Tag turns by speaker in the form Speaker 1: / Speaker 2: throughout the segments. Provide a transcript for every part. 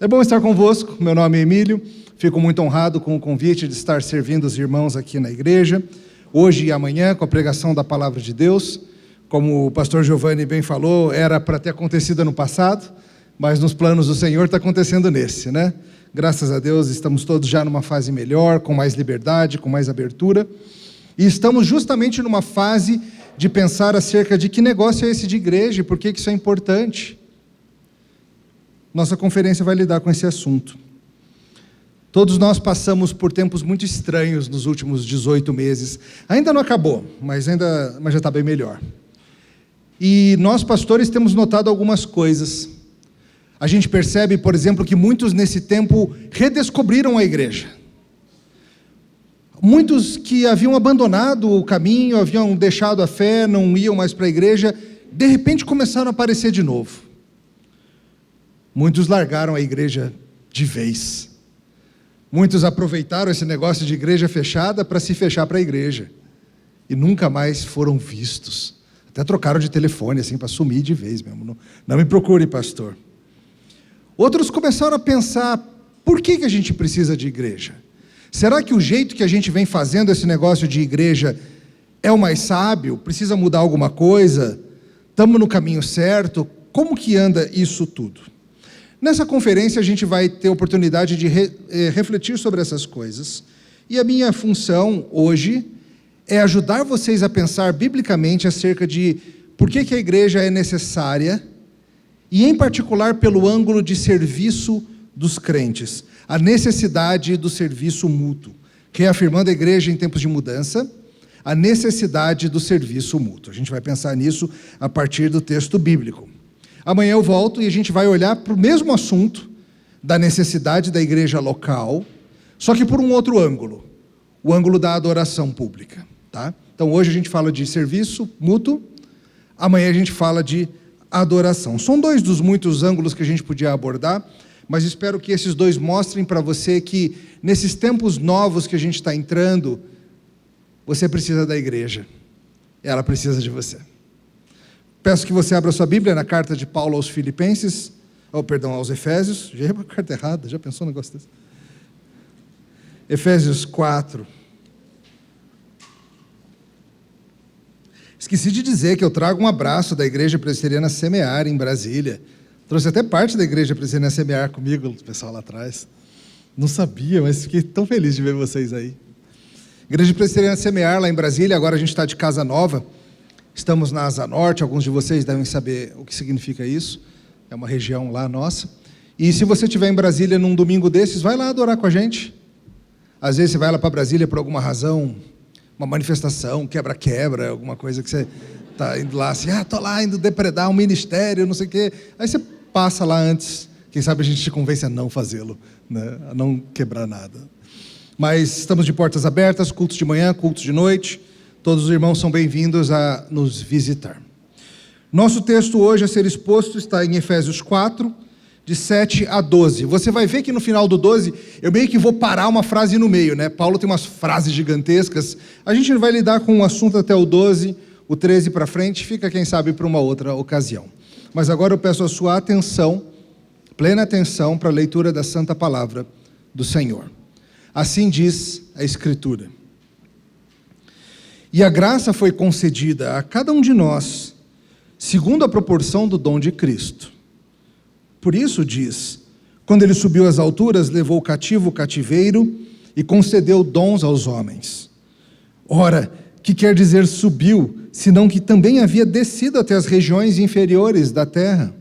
Speaker 1: É bom estar convosco, meu nome é Emílio, fico muito honrado com o convite de estar servindo os irmãos aqui na igreja, hoje e amanhã, com a pregação da Palavra de Deus. Como o pastor Giovanni bem falou, era para ter acontecido no passado, mas nos planos do Senhor está acontecendo nesse, né? Graças a Deus estamos todos já numa fase melhor, com mais liberdade, com mais abertura, e estamos justamente numa fase de pensar acerca de que negócio é esse de igreja e por que isso é importante. Nossa conferência vai lidar com esse assunto. Todos nós passamos por tempos muito estranhos nos últimos 18 meses. Ainda não acabou, mas já está bem melhor. E nós, pastores, temos notado algumas coisas. A gente percebe, por exemplo, que muitos nesse tempo redescobriram a igreja. Muitos que haviam abandonado o caminho, haviam deixado a fé, não iam mais para a igreja, de repente começaram a aparecer de novo. Muitos largaram a igreja de vez. Muitos aproveitaram esse negócio de igreja fechada para se fechar para a igreja. E nunca mais foram vistos. Até trocaram de telefone, assim, para sumir de vez mesmo. Não me procure, pastor. Outros começaram a pensar, por que a gente precisa de igreja? Será que o jeito que a gente vem fazendo esse negócio de igreja é o mais sábio? Precisa mudar alguma coisa? Estamos no caminho certo? Como que anda isso tudo? Nessa conferência a gente vai ter a oportunidade de refletir sobre essas coisas. E a minha função hoje é ajudar vocês a pensar biblicamente acerca de por que a igreja é necessária, e em particular pelo ângulo de serviço dos crentes, a necessidade do serviço mútuo, reafirmando a igreja em tempos de mudança, a necessidade do serviço mútuo. A gente vai pensar nisso a partir do texto bíblico. Amanhã eu volto e a gente vai olhar para o mesmo assunto da necessidade da igreja local, só que por um outro ângulo, o ângulo da adoração pública. Tá? Então hoje a gente fala de serviço mútuo, amanhã a gente fala de adoração. São dois dos muitos ângulos que a gente podia abordar, mas espero que esses dois mostrem para você que nesses tempos novos que a gente está entrando, você precisa da igreja, ela precisa de você. Peço que você abra sua Bíblia na carta de Paulo aos Filipenses, aos Efésios, já é uma carta errada, já pensou no negócio desse? Efésios 4. Esqueci de dizer que eu trago um abraço da Igreja Presbiteriana Semear, em Brasília. Trouxe até parte da Igreja Presbiteriana Semear comigo, o pessoal lá atrás. Não sabia, mas fiquei tão feliz de ver vocês aí. Igreja Presbiteriana Semear, lá em Brasília, agora a gente está de casa nova. Estamos na Asa Norte, alguns de vocês devem saber o que significa isso. É uma região lá nossa. E se você estiver em Brasília num domingo desses, vai lá adorar com a gente. Às vezes você vai lá para Brasília por alguma razão, uma manifestação, quebra-quebra, alguma coisa que você está indo lá assim, estou lá indo depredar um ministério, não sei o quê. Aí você passa lá antes, quem sabe a gente te convence a não fazê-lo, né? A não quebrar nada. Mas estamos de portas abertas, cultos de manhã, cultos de noite. Todos os irmãos são bem-vindos a nos visitar. Nosso texto hoje a ser exposto está em Efésios 4, de 7 a 12. Você vai ver que no final do 12, eu meio que vou parar uma frase no meio, né? Paulo tem umas frases gigantescas. A gente vai lidar com o assunto até o 12, o 13 para frente, fica, quem sabe, para uma outra ocasião. Mas agora eu peço a sua atenção, plena atenção, para a leitura da Santa Palavra do Senhor. Assim diz a Escritura. E a graça foi concedida a cada um de nós, segundo a proporção do dom de Cristo. Por isso diz, quando ele subiu às alturas, levou cativo o cativeiro e concedeu dons aos homens. Ora, que quer dizer subiu, senão que também havia descido até as regiões inferiores da terra?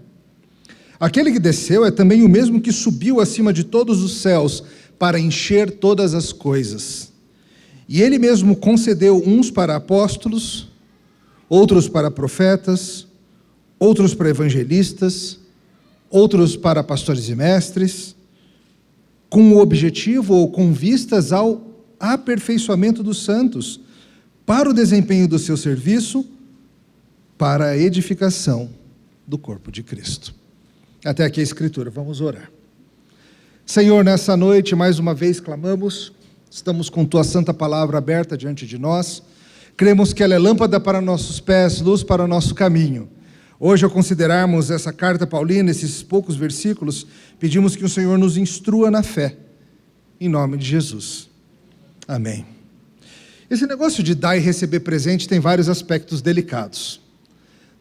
Speaker 1: Aquele que desceu é também o mesmo que subiu acima de todos os céus, para encher todas as coisas. E ele mesmo concedeu uns para apóstolos, outros para profetas, outros para evangelistas, outros para pastores e mestres, com o objetivo ou com vistas ao aperfeiçoamento dos santos, para o desempenho do seu serviço, para a edificação do corpo de Cristo. Até aqui a Escritura, vamos orar. Senhor, nessa noite, mais uma vez clamamos, estamos com Tua Santa Palavra aberta diante de nós, cremos que ela é lâmpada para nossos pés, luz para o nosso caminho. Hoje, ao considerarmos essa carta paulina, esses poucos versículos, pedimos que o Senhor nos instrua na fé, em nome de Jesus. Amém. Esse negócio de dar e receber presente tem vários aspectos delicados.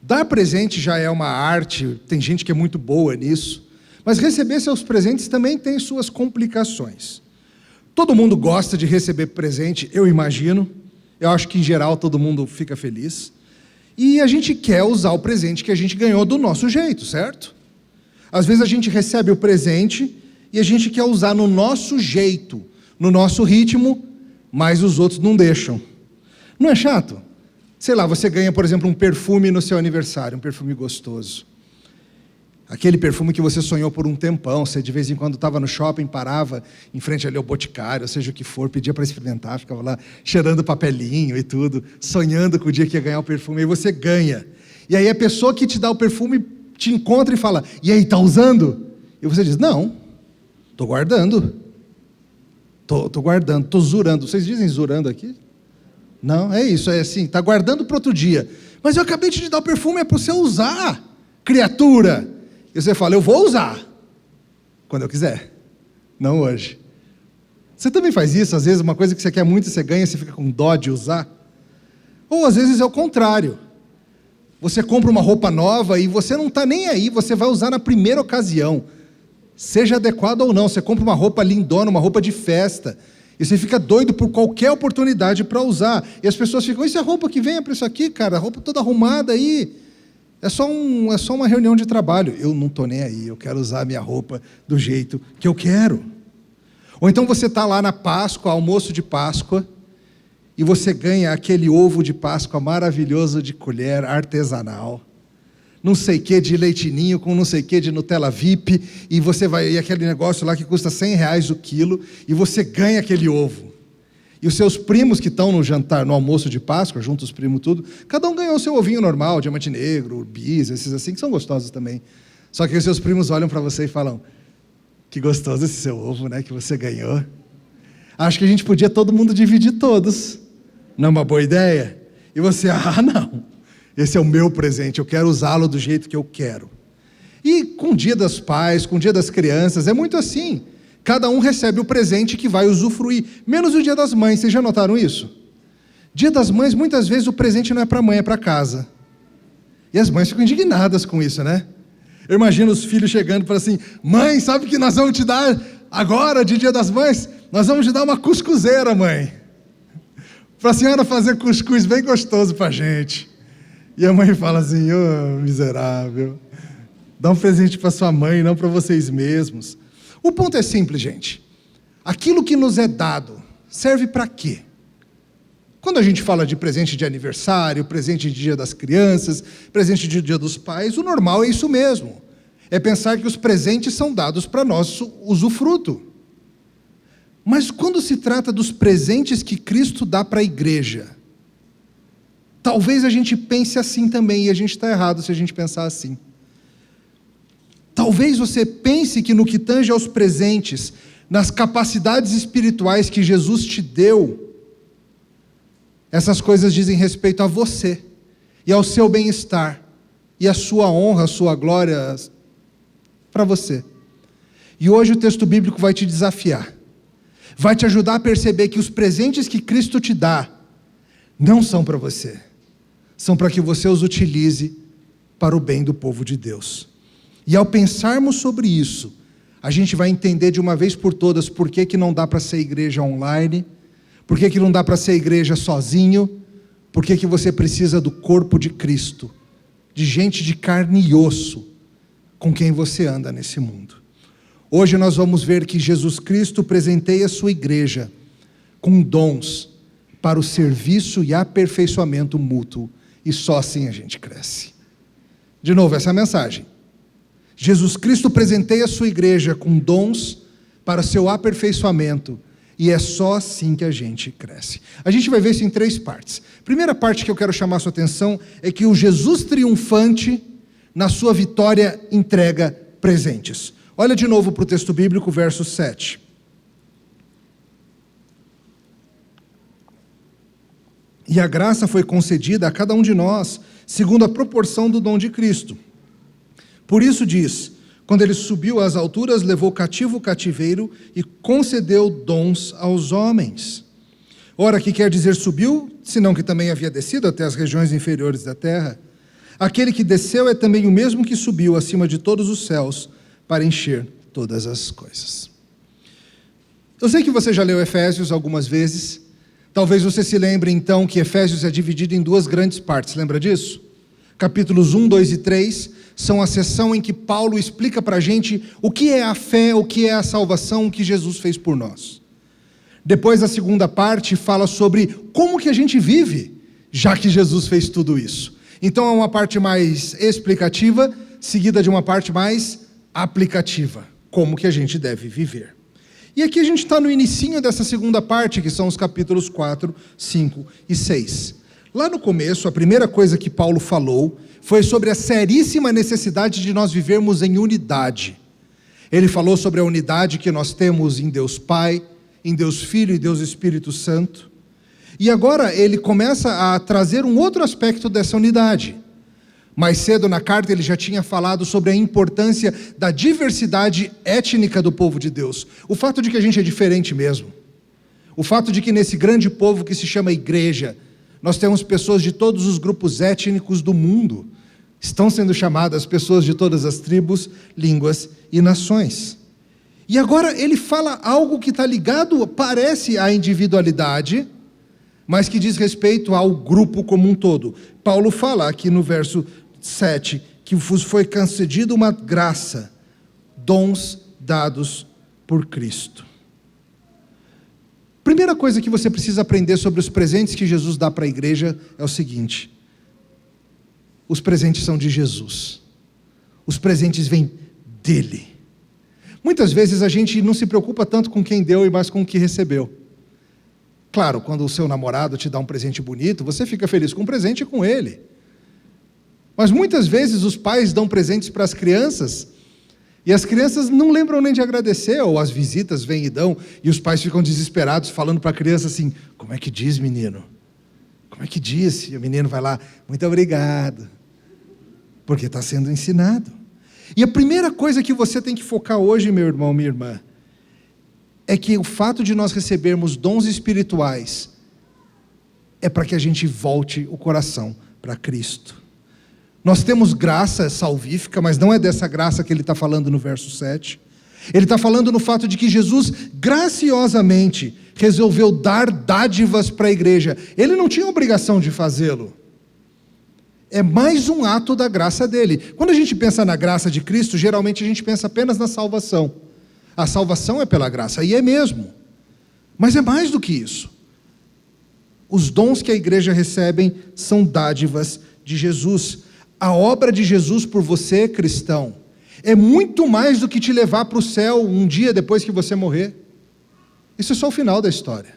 Speaker 1: Dar presente já é uma arte, tem gente que é muito boa nisso, mas receber seus presentes também tem suas complicações. Todo mundo gosta de receber presente, eu imagino. Eu acho que, em geral, todo mundo fica feliz. E a gente quer usar o presente que a gente ganhou do nosso jeito, certo? Às vezes a gente recebe o presente e a gente quer usar no nosso jeito, no nosso ritmo, mas os outros não deixam. Não é chato? Sei lá, você ganha, por exemplo, um perfume no seu aniversário, um perfume gostoso. Aquele perfume que você sonhou por um tempão, você de vez em quando estava no shopping, parava em frente ali ao Boticário, ou seja o que for, pedia para experimentar, ficava lá cheirando papelinho e tudo, sonhando com o dia que ia ganhar o perfume, e você ganha. E aí a pessoa que te dá o perfume te encontra e fala, e aí, tá usando? E você diz, não, estou guardando. Estou guardando, estou zurando. Vocês dizem zurando aqui? Não, é isso, é assim, está guardando para outro dia. Mas eu acabei de te dar o perfume, é para você usar, criatura. E você fala, eu vou usar, quando eu quiser, não hoje. Você também faz isso, às vezes uma coisa que você quer muito e você ganha, você fica com dó de usar? Ou às vezes é o contrário. Você compra uma roupa nova e você não está nem aí, você vai usar na primeira ocasião. Seja adequado ou não, você compra uma roupa lindona, uma roupa de festa, e você fica doido por qualquer oportunidade para usar. E as pessoas ficam, isso é roupa que vem para isso aqui, cara, a roupa toda arrumada aí. É só uma reunião de trabalho. Eu não estou nem aí, eu quero usar a minha roupa do jeito que eu quero. Ou então você está lá na Páscoa, almoço de Páscoa, e você ganha aquele ovo de Páscoa maravilhoso de colher, artesanal, não sei o que de leitinho com não sei o que de Nutella VIP, e aquele negócio lá que custa R$100 o quilo, e você ganha aquele ovo. E os seus primos que estão no jantar, no almoço de Páscoa, junto os primos tudo, cada um ganhou o seu ovinho normal, diamante negro, bis, esses assim, que são gostosos também. Só que os seus primos olham para você e falam, que gostoso esse seu ovo, né, que você ganhou. Acho que a gente podia todo mundo dividir todos. Não é uma boa ideia? E você, não, esse é o meu presente, eu quero usá-lo do jeito que eu quero. E com o Dia dos Pais, com o Dia das Crianças, é muito assim. Cada um recebe o presente que vai usufruir, menos o Dia das Mães, vocês já notaram isso? Dia das Mães, muitas vezes o presente não é para a mãe, é para casa. E as mães ficam indignadas com isso, né? Eu imagino os filhos chegando para assim, mãe, sabe o que nós vamos te dar agora, de Dia das Mães? Nós vamos te dar uma cuscuzeira, mãe. Para a senhora fazer cuscuz bem gostoso para a gente. E a mãe fala assim, miserável, dá um presente para sua mãe, não para vocês mesmos. O ponto é simples, gente. Aquilo que nos é dado serve para quê? Quando a gente fala de presente de aniversário, presente de Dia das Crianças, presente de Dia dos Pais, o normal é isso mesmo. É pensar que os presentes são dados para nosso usufruto. Mas quando se trata dos presentes que Cristo dá para a igreja, talvez a gente pense assim também, e a gente está errado se a gente pensar assim. Talvez você pense que no que tange aos presentes, nas capacidades espirituais que Jesus te deu, essas coisas dizem respeito a você, e ao seu bem-estar, e a sua honra, a sua glória para você. E hoje o texto bíblico vai te desafiar, vai te ajudar a perceber que os presentes que Cristo te dá, não são para você, são para que você os utilize para o bem do povo de Deus. E ao pensarmos sobre isso, a gente vai entender de uma vez por todas por que não dá para ser igreja online, por que não dá para ser igreja sozinho, por que você precisa do corpo de Cristo, de gente de carne e osso, com quem você anda nesse mundo. Hoje nós vamos ver que Jesus Cristo presenteia a sua igreja com dons para o serviço e aperfeiçoamento mútuo, e só assim a gente cresce. De novo, essa é a mensagem. Jesus Cristo presenteia a sua igreja com dons para seu aperfeiçoamento, e é só assim que a gente cresce. A gente vai ver isso em 3 partes. Primeira parte que eu quero chamar a sua atenção é que o Jesus triunfante, na sua vitória, entrega presentes. Olha de novo para o texto bíblico, verso 7. E a graça foi concedida a cada um de nós, segundo a proporção do dom de Cristo. Por isso diz: quando ele subiu às alturas, levou cativo o cativeiro e concedeu dons aos homens. Ora, que quer dizer subiu, senão que também havia descido até as regiões inferiores da terra? Aquele que desceu é também o mesmo que subiu acima de todos os céus para encher todas as coisas. Eu sei que você já leu Efésios algumas vezes. Talvez você se lembre então que Efésios é dividido em duas grandes partes, lembra disso? Capítulos 1, 2 e 3 são a seção em que Paulo explica para a gente o que é a fé, o que é a salvação que Jesus fez por nós. Depois a segunda parte fala sobre como que a gente vive, já que Jesus fez tudo isso. Então é uma parte mais explicativa, seguida de uma parte mais aplicativa, como que a gente deve viver. E aqui a gente está no inicinho dessa segunda parte, que são os capítulos 4, 5 e 6. Lá no começo, a primeira coisa que Paulo falou foi sobre a seríssima necessidade de nós vivermos em unidade. Ele falou sobre a unidade que nós temos em Deus Pai, em Deus Filho e Deus Espírito Santo. E agora ele começa a trazer um outro aspecto dessa unidade. Mais cedo na carta ele já tinha falado sobre a importância da diversidade étnica do povo de Deus. O fato de que a gente é diferente mesmo. O fato de que nesse grande povo que se chama igreja, nós temos pessoas de todos os grupos étnicos do mundo. Estão sendo chamadas pessoas de todas as tribos, línguas e nações. E agora ele fala algo que está ligado, parece, à individualidade, mas que diz respeito ao grupo como um todo. Paulo fala aqui no verso 7, que vos foi concedida uma graça, dons dados por Cristo. Primeira coisa que você precisa aprender sobre os presentes que Jesus dá para a igreja é o seguinte: os presentes são de Jesus. Os presentes vêm dele. Muitas vezes a gente não se preocupa tanto com quem deu e mais com o que recebeu. Claro, quando o seu namorado te dá um presente bonito, você fica feliz com o presente e com ele. Mas muitas vezes os pais dão presentes para as crianças e as crianças não lembram nem de agradecer, ou as visitas vêm e dão, e os pais ficam desesperados falando para a criança assim: como é que diz, menino? Como é que diz? E o menino vai lá: muito obrigado, porque está sendo ensinado. E a primeira coisa que você tem que focar hoje, meu irmão, minha irmã, é que o fato de nós recebermos dons espirituais é para que a gente volte o coração para Cristo. Nós temos graça salvífica, mas não é dessa graça que ele está falando no verso 7. Ele está falando no fato de que Jesus graciosamente resolveu dar dádivas para a igreja. Ele não tinha obrigação de fazê-lo. É mais um ato da graça dele. Quando a gente pensa na graça de Cristo, geralmente a gente pensa apenas na salvação. A salvação é pela graça, e é mesmo. Mas é mais do que isso. Os dons que a igreja recebe são dádivas de Jesus. A obra de Jesus por você, cristão, é muito mais do que te levar para o céu um dia depois que você morrer. Isso é só o final da história.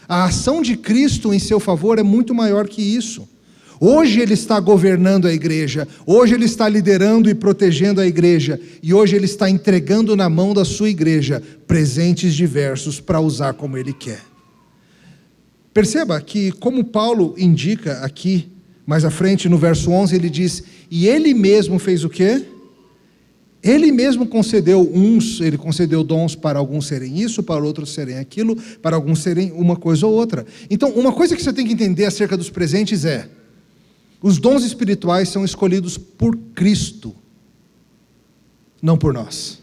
Speaker 1: A ação de Cristo em seu favor é muito maior que isso. Hoje ele está governando a igreja, hoje ele está liderando e protegendo a igreja, e hoje ele está entregando na mão da sua igreja presentes diversos para usar como ele quer. Perceba que, como Paulo indica aqui, mais à frente no verso 11, ele diz: e ele mesmo fez o quê? Ele mesmo concedeu ele concedeu dons para alguns serem isso, para outros serem aquilo, para alguns serem uma coisa ou outra. Então, uma coisa que você tem que entender acerca dos presentes é: os dons espirituais são escolhidos por Cristo, não por nós.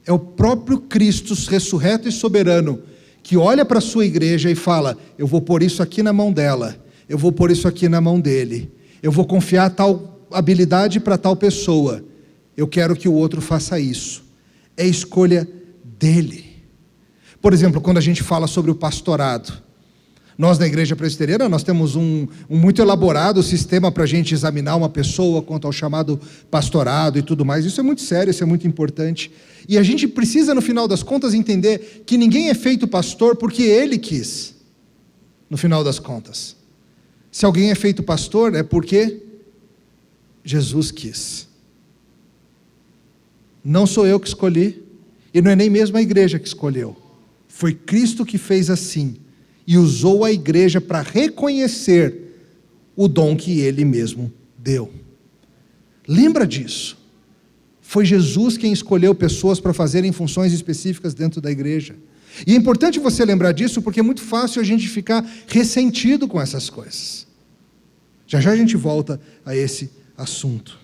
Speaker 1: É o próprio Cristo ressurreto e soberano que olha para a sua igreja e fala: eu vou pôr isso aqui na mão dela, eu vou pôr isso aqui na mão dele, eu vou confiar tal habilidade para tal pessoa, eu quero que o outro faça isso. É escolha dele. Por exemplo, quando a gente fala sobre o pastorado, nós na igreja presbiteriana, nós temos um muito elaborado sistema para a gente examinar uma pessoa quanto ao chamado pastorado e tudo mais. Isso é muito sério, isso é muito importante. E a gente precisa, no final das contas, entender que ninguém é feito pastor porque ele quis, no final das contas. Se alguém é feito pastor, é porque Jesus quis. Não sou eu que escolhi, e não é nem mesmo a igreja que escolheu. Foi Cristo que fez assim. e usou a igreja para reconhecer o dom que ele mesmo deu. Lembra disso? Foi Jesus quem escolheu pessoas para fazerem funções específicas dentro da igreja. E é importante você lembrar disso, porque é muito fácil a gente ficar ressentido com essas coisas. Já já a gente volta a esse assunto.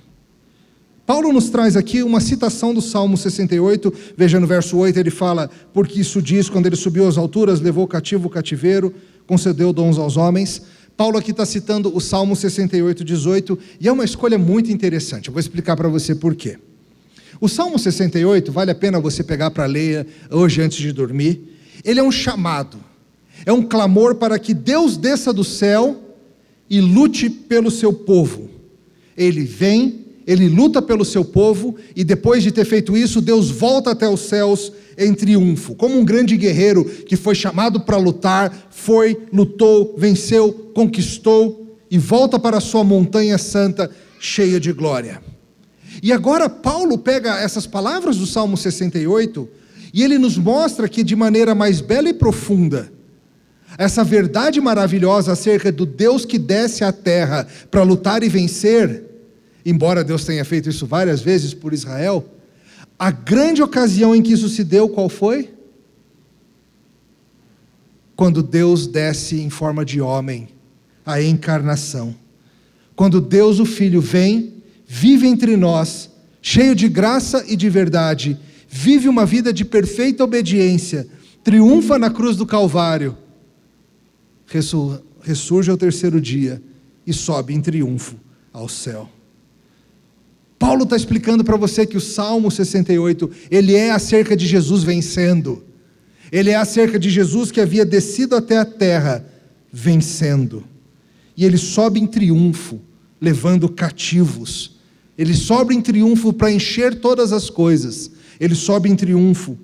Speaker 1: Paulo nos traz aqui uma citação do Salmo 68, veja no verso 8, ele fala: porque isso diz, quando ele subiu às alturas, levou cativo o cativeiro, concedeu dons aos homens. Paulo aqui está citando o Salmo 68, 18, e é uma escolha muito interessante. Eu vou explicar para você por quê. O Salmo 68, vale a pena você pegar para ler hoje antes de dormir. Ele é um chamado, é um clamor para que Deus desça do céu e lute pelo seu povo. Ele vem, ele luta pelo seu povo, e depois de ter feito isso, Deus volta até os céus em triunfo, como um grande guerreiro que foi chamado para lutar, foi, lutou, venceu, conquistou, e volta para a sua montanha santa, cheia de glória. E agora Paulo pega essas palavras do Salmo 68, e ele nos mostra que de maneira mais bela e profunda, essa verdade maravilhosa acerca do Deus que desce à terra para lutar e vencer, embora Deus tenha feito isso várias vezes por Israel, a grande ocasião em que isso se deu, qual foi? Quando Deus desce em forma de homem, a encarnação. Quando Deus o Filho vem, vive entre nós, cheio de graça e de verdade, vive uma vida de perfeita obediência, triunfa na cruz do Calvário, ressurge ao terceiro dia e sobe em triunfo ao céu. Paulo está explicando para você que o Salmo 68, ele é acerca de Jesus vencendo. Ele é acerca de Jesus que havia descido até a terra, vencendo. E ele sobe em triunfo, levando cativos. Ele sobe em triunfo para encher todas as coisas. Ele sobe em triunfo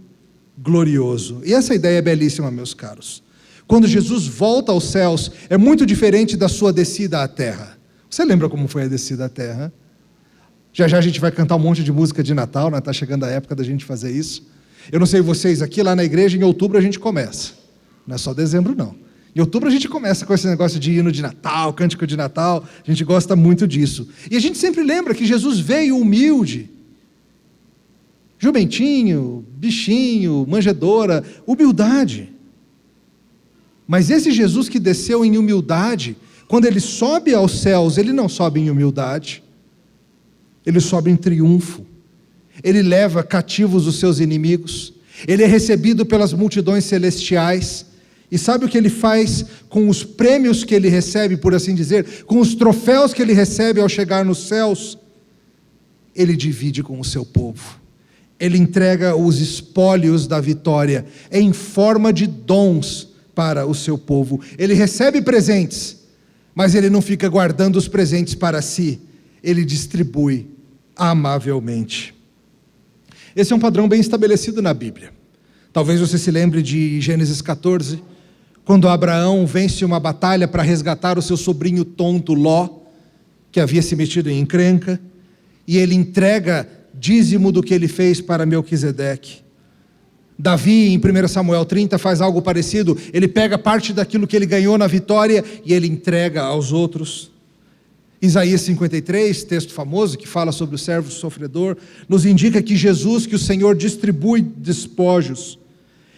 Speaker 1: glorioso. E essa ideia é belíssima, meus caros. Quando Jesus volta aos céus, é muito diferente da sua descida à terra. Você lembra como foi a descida à terra? Já já a gente vai cantar um monte de música de Natal, né? Está chegando a época da gente fazer isso. Eu não sei vocês aqui, lá na igreja, em outubro a gente começa. Não é só dezembro, não. Em outubro a gente começa com esse negócio de hino de Natal, cântico de Natal. A gente gosta muito disso. E a gente sempre lembra que Jesus veio humilde. Jumentinho, bichinho, manjedoura, humildade. Mas esse Jesus que desceu em humildade, quando ele sobe aos céus, ele não sobe em humildade. Ele sobe em triunfo, ele leva cativos os seus inimigos, ele é recebido pelas multidões celestiais, e sabe o que ele faz com os prêmios que ele recebe, por assim dizer, com os troféus que ele recebe ao chegar nos céus? Ele divide com o seu povo, ele entrega os espólios da vitória, em forma de dons para o seu povo. Ele recebe presentes, mas ele não fica guardando os presentes para si, ele distribui amavelmente. Esse é um padrão bem estabelecido na Bíblia. Talvez você se lembre de Gênesis 14, quando Abraão vence uma batalha para resgatar o seu sobrinho tonto Ló, que havia se metido em encrenca, e ele entrega dízimo do que ele fez para Melquisedeque. Davi, em 1 Samuel 30, faz algo parecido. Ele pega parte daquilo que ele ganhou na vitória e ele entrega aos outros. Isaías 53, texto famoso que fala sobre o servo sofredor, nos indica que Jesus, que o Senhor distribui despojos,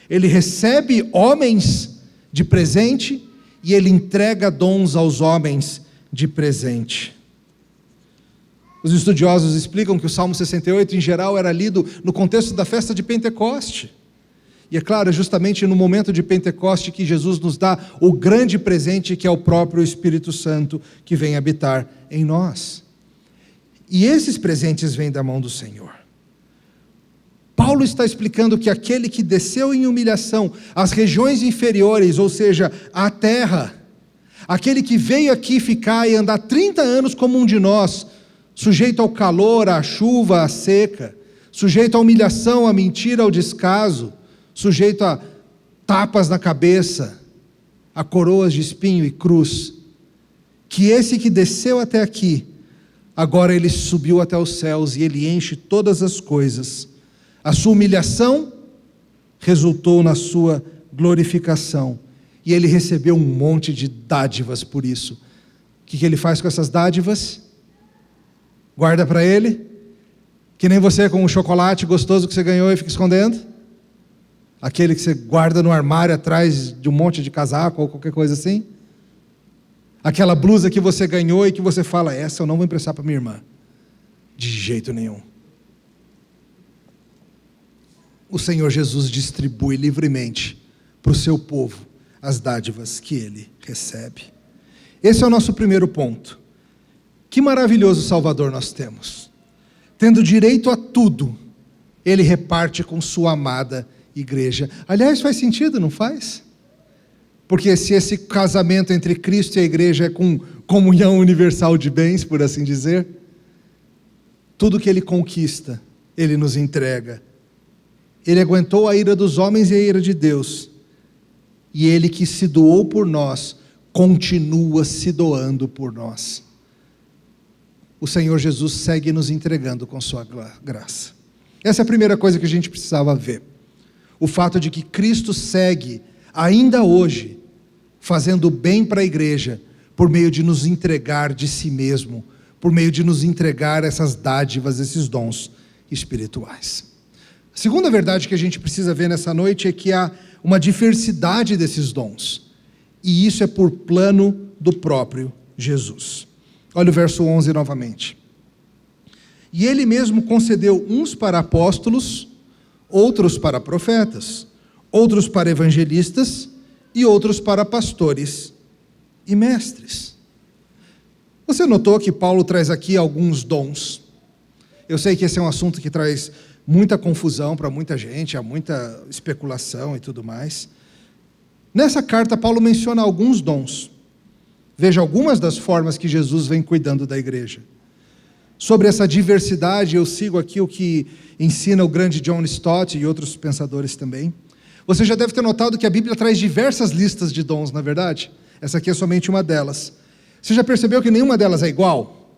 Speaker 1: ele recebe homens de presente e ele entrega dons aos homens de presente. Os estudiosos explicam que o Salmo 68 em geral era lido no contexto da festa de Pentecoste. E é claro, é justamente no momento de Pentecoste que Jesus nos dá o grande presente, que é o próprio Espírito Santo, que vem habitar em nós. E esses presentes vêm da mão do Senhor. Paulo está explicando que aquele que desceu em humilhação às regiões inferiores, ou seja, à terra, aquele que veio aqui ficar e andar 30 anos como um de nós, sujeito ao calor, à chuva, à seca, sujeito à humilhação, à mentira, ao descaso, sujeito a tapas na cabeça, a coroas de espinho e cruz, que esse que desceu até aqui, agora ele subiu até os céus e ele enche todas as coisas. A sua humilhação resultou na sua glorificação, e ele recebeu um monte de dádivas por isso. O que ele faz com essas dádivas? Guarda para ele? Que nem você com o chocolate gostoso que você ganhou e fica escondendo? Aquele que você guarda no armário atrás de um monte de casaco ou qualquer coisa assim? Aquela blusa que você ganhou e que você fala, essa eu não vou emprestar para minha irmã. De jeito nenhum. O Senhor Jesus distribui livremente para o seu povo as dádivas que ele recebe. Esse é o nosso primeiro ponto. Que maravilhoso Salvador nós temos. Tendo direito a tudo, ele reparte com sua amada igreja. Aliás, faz sentido, não faz? Porque se esse casamento entre Cristo e a igreja é com comunhão universal de bens, por assim dizer, tudo que ele conquista, ele nos entrega. Ele aguentou a ira dos homens e a ira de Deus. E ele que se doou por nós, continua se doando por nós. O Senhor Jesus segue nos entregando com sua graça. Essa é a primeira coisa que a gente precisava ver. O fato de que Cristo segue, ainda hoje, fazendo bem para a igreja, por meio de nos entregar de si mesmo, por meio de nos entregar essas dádivas, esses dons espirituais. A segunda verdade que a gente precisa ver nessa noite é que há uma diversidade desses dons. E isso é por plano do próprio Jesus. Olha o verso 11 novamente. E ele mesmo concedeu uns para apóstolos, outros para profetas, outros para evangelistas e outros para pastores e mestres. Você notou que Paulo traz aqui alguns dons? Eu sei que esse é um assunto que traz muita confusão para muita gente, há muita especulação e tudo mais. Nessa carta, Paulo menciona alguns dons. Veja algumas das formas que Jesus vem cuidando da igreja. Sobre essa diversidade, eu sigo aqui o que ensina o grande John Stott e outros pensadores também. Você já deve ter notado que a Bíblia traz diversas listas de dons, na verdade? Essa aqui é somente uma delas. Você já percebeu que nenhuma delas é igual?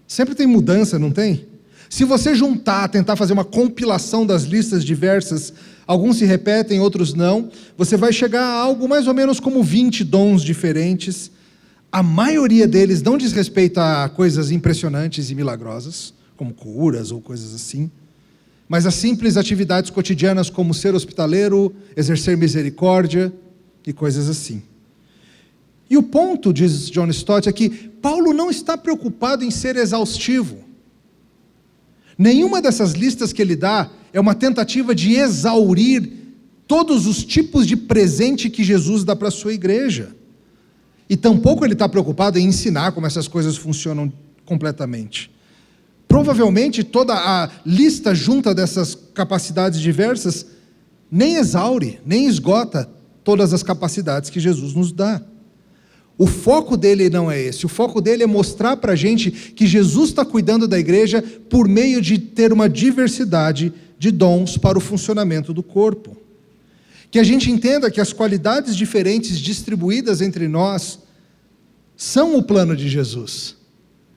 Speaker 1: Sempre tem mudança, não tem? Se você juntar, tentar fazer uma compilação das listas diversas, alguns se repetem, outros não, você vai chegar a algo mais ou menos como 20 dons diferentes. A maioria deles não diz respeito a coisas impressionantes e milagrosas, como curas ou coisas assim, mas a simples atividades cotidianas como ser hospitaleiro, exercer misericórdia e coisas assim. E o ponto, diz John Stott, é que Paulo não está preocupado em ser exaustivo. Nenhuma dessas listas que ele dá é uma tentativa de exaurir todos os tipos de presente que Jesus dá para a sua igreja. E tampouco ele está preocupado em ensinar como essas coisas funcionam completamente. Provavelmente toda a lista junta dessas capacidades diversas nem exaure, nem esgota todas as capacidades que Jesus nos dá. O foco dele não é esse. O foco dele é mostrar para a gente que Jesus está cuidando da igreja por meio de ter uma diversidade de dons para o funcionamento do corpo. Que a gente entenda que as qualidades diferentes distribuídas entre nós são o plano de Jesus.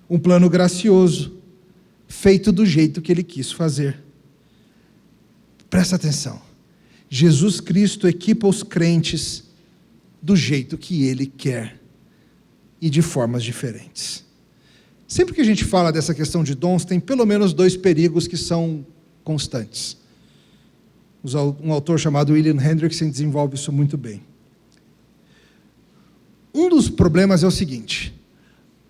Speaker 1: Um plano gracioso, feito do jeito que ele quis fazer. Presta atenção. Jesus Cristo equipa os crentes do jeito que ele quer e de formas diferentes. Sempre que a gente fala dessa questão de dons, tem pelo menos 2 perigos que são constantes. Um autor chamado William Hendrickson desenvolve isso muito bem. Um dos problemas é o seguinte: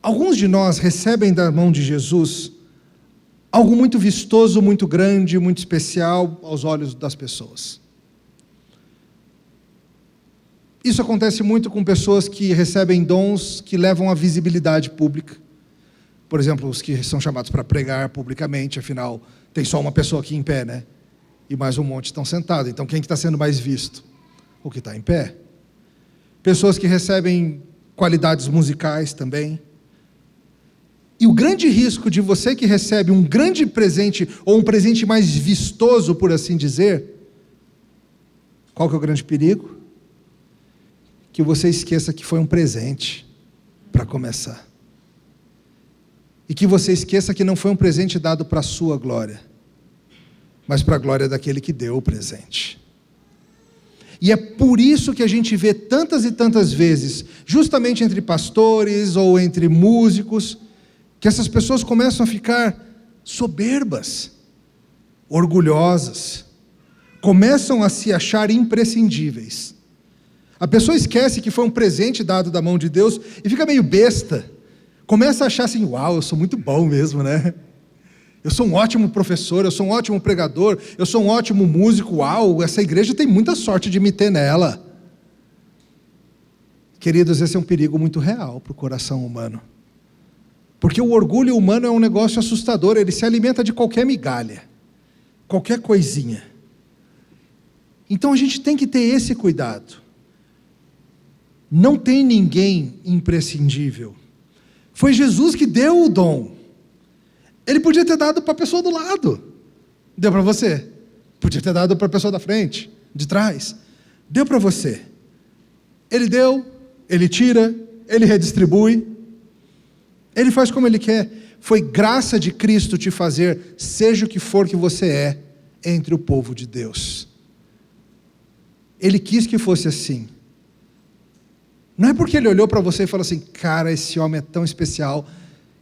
Speaker 1: alguns de nós recebem da mão de Jesus algo muito vistoso, muito grande, muito especial aos olhos das pessoas. Isso acontece muito com pessoas que recebem dons que levam à visibilidade pública. Por exemplo, os que são chamados para pregar publicamente, afinal, tem só uma pessoa aqui em pé, né? E mais um monte estão sentados. Então, quem que está sendo mais visto? O que está em pé. Pessoas que recebem qualidades musicais também. E o grande risco de você que recebe um grande presente, ou um presente mais vistoso, por assim dizer, qual que é o grande perigo? Que você esqueça que foi um presente, para começar. E que você esqueça que não foi um presente dado para a sua glória, mas para a glória daquele que deu o presente. E é por isso que a gente vê tantas e tantas vezes, justamente entre pastores ou entre músicos, que essas pessoas começam a ficar soberbas, orgulhosas, começam a se achar imprescindíveis. A pessoa esquece que foi um presente dado da mão de Deus e fica meio besta. Começa a achar assim, uau, eu sou muito bom mesmo, né? Eu sou um ótimo professor, eu sou um ótimo pregador, eu sou um ótimo músico, uau, essa igreja tem muita sorte de me ter nela. Queridos, esse é um perigo muito real para o coração humano. Porque o orgulho humano é um negócio assustador, ele se alimenta de qualquer migalha, qualquer coisinha. Então a gente tem que ter esse cuidado. Não tem ninguém imprescindível. Foi Jesus que deu o dom. Ele podia ter dado para a pessoa do lado. Deu para você. Podia ter dado para a pessoa da frente, de trás. Deu para você. Ele deu, ele tira, ele redistribui. Ele faz como ele quer. Foi graça de Cristo te fazer, seja o que for que você é, entre o povo de Deus. Ele quis que fosse assim. Não é porque ele olhou para você e falou assim, cara, esse homem é tão especial,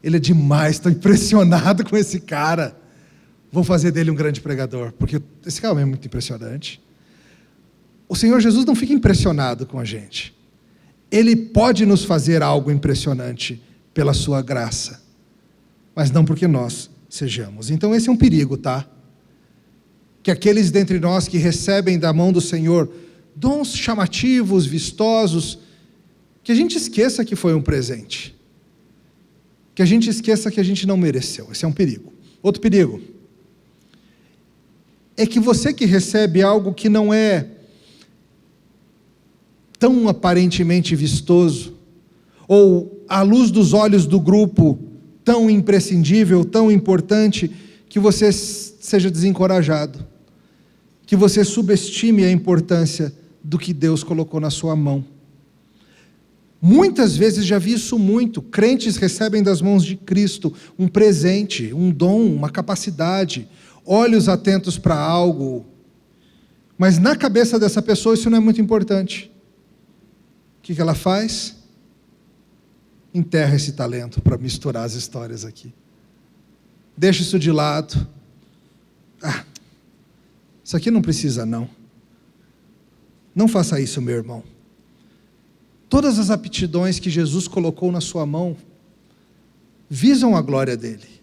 Speaker 1: ele é demais, estou impressionado com esse cara, vou fazer dele um grande pregador, porque esse cara é muito impressionante. O Senhor Jesus não fica impressionado com a gente. Ele pode nos fazer algo impressionante pela sua graça, mas não porque nós sejamos. Então esse é um perigo, tá? Que aqueles dentre nós que recebem da mão do Senhor dons chamativos, vistosos, que a gente esqueça que foi um presente. Que a gente esqueça que a gente não mereceu. Esse é um perigo. Outro perigo é que você que recebe algo que não é tão aparentemente vistoso, ou à luz dos olhos do grupo, tão imprescindível, tão importante, que você seja desencorajado, que você subestime a importância do que Deus colocou na sua mão. Muitas vezes já vi isso muito, crentes recebem das mãos de Cristo um presente, um dom, uma capacidade, olhos atentos para algo, mas na cabeça dessa pessoa isso não é muito importante. O que ela faz? Enterra esse talento, para misturar as histórias aqui. Deixa isso de lado. Isso aqui não precisa não. Não faça isso, meu irmão. Todas as aptidões que Jesus colocou na sua mão visam a glória dele.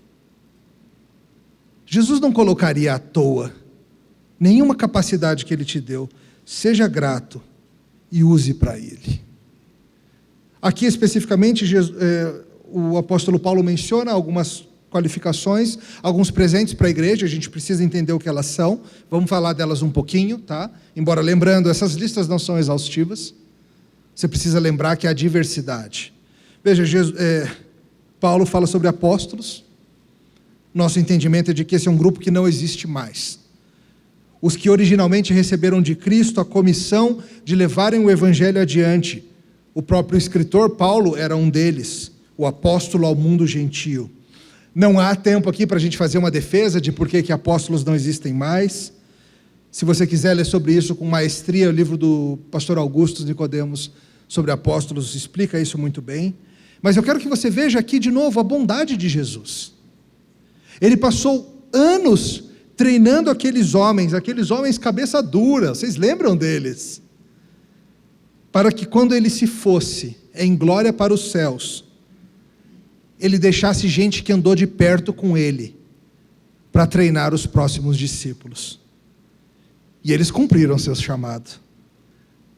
Speaker 1: Jesus não colocaria à toa nenhuma capacidade que ele te deu. Seja grato e use para ele. Aqui especificamente o apóstolo Paulo menciona algumas qualificações, alguns presentes para a igreja, a gente precisa entender o que elas são, vamos falar delas um pouquinho, tá? Embora lembrando, essas listas não são exaustivas, você precisa lembrar que há diversidade. Veja, Paulo fala sobre apóstolos, nosso entendimento é de que esse é um grupo que não existe mais. Os que originalmente receberam de Cristo a comissão de levarem o evangelho adiante. O próprio escritor Paulo era um deles, o apóstolo ao mundo gentio. Não há tempo aqui para a gente fazer uma defesa de por que apóstolos não existem mais. Se você quiser ler sobre isso com maestria, o livro do pastor Augusto Nicodemos sobre apóstolos explica isso muito bem. Mas eu quero que você veja aqui de novo a bondade de Jesus. Ele passou anos treinando aqueles homens cabeça dura, vocês lembram deles? Para que quando ele se fosse em glória para os céus, ele deixasse gente que andou de perto com ele, para treinar os próximos discípulos. E eles cumpriram seu chamado.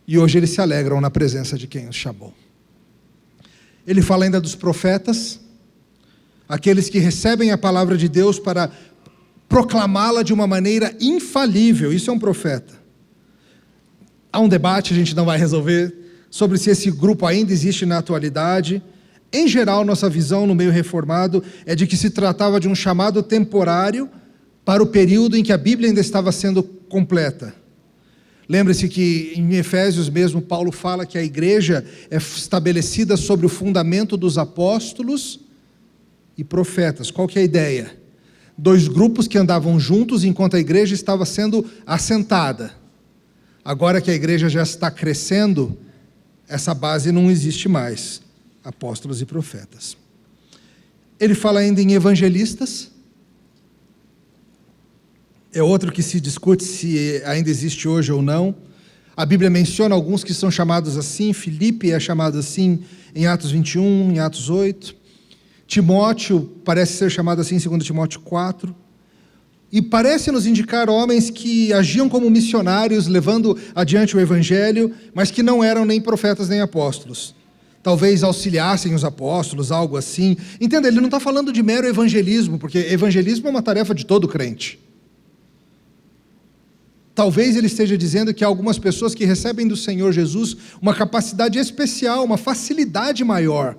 Speaker 1: E hoje eles se alegram na presença de quem os chamou. Ele fala ainda dos profetas, aqueles que recebem a palavra de Deus para proclamá-la de uma maneira infalível. Isso é um profeta. Há um debate, a gente não vai resolver, sobre se esse grupo ainda existe na atualidade. Em geral, nossa visão no meio reformado é de que se tratava de um chamado temporário para o período em que a Bíblia ainda estava sendo completa. Lembre-se que em Efésios mesmo, Paulo fala que a igreja é estabelecida sobre o fundamento dos apóstolos e profetas. Qual que é a ideia? Dois grupos que andavam juntos enquanto a igreja estava sendo assentada. Agora que a igreja já está crescendo, essa base não existe mais, apóstolos e profetas. Ele fala ainda em evangelistas. É outro que se discute se ainda existe hoje ou não. A Bíblia menciona alguns que são chamados assim. Filipe é chamado assim em Atos 21, em Atos 8. Timóteo parece ser chamado assim em 2 Timóteo 4. E parece nos indicar homens que agiam como missionários, levando adiante o evangelho, mas que não eram nem profetas nem apóstolos. Talvez auxiliassem os apóstolos, algo assim. Entenda, ele não está falando de mero evangelismo, porque evangelismo é uma tarefa de todo crente. Talvez ele esteja dizendo que há algumas pessoas que recebem do Senhor Jesus uma capacidade especial, uma facilidade maior